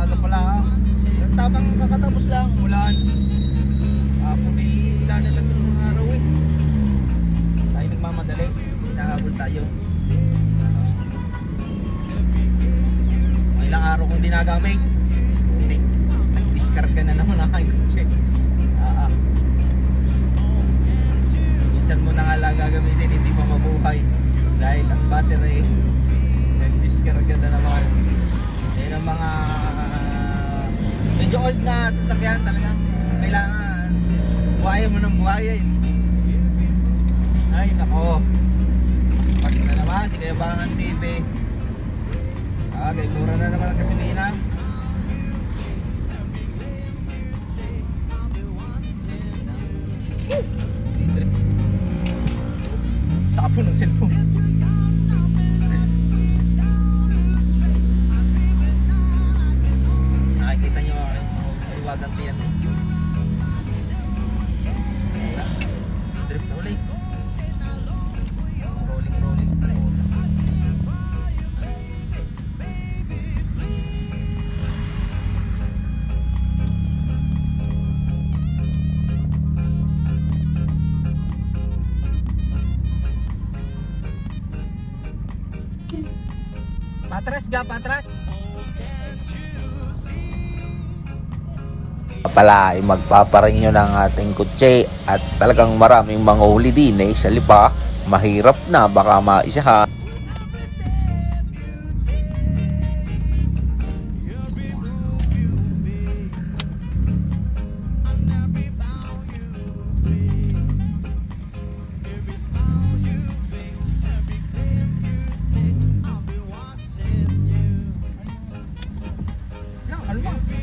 maaga pala ha. Yung tamang kakatapos lang, ulan. May ilan na lang yung araw eh. Tayo nagmamadali, hinahabol tayo. May ilang araw kong dinagamit. Putik, nag-discard ka na naman ha. Check. Minsan mo na nga lang gagamitin, hindi pa mabuhay. Dahil ang battery, nag-discard ka na naman. Yan ang mga medyo old na sasakyan, talagang kailangan buhayin mo ng buhayin. Ay nako, pas na naman si Kayabangan TV. Kay mura na naman ang gasolina. Tapo ng cellphone. Nakikita nyo ang iwagan tiyan. Drift ulit. Rolling. Patras. Pala ay magpaparinyo ng ating kutse at talagang maraming mga huli din eh sa lipa. Mahirap na baka maisahan. Kalma.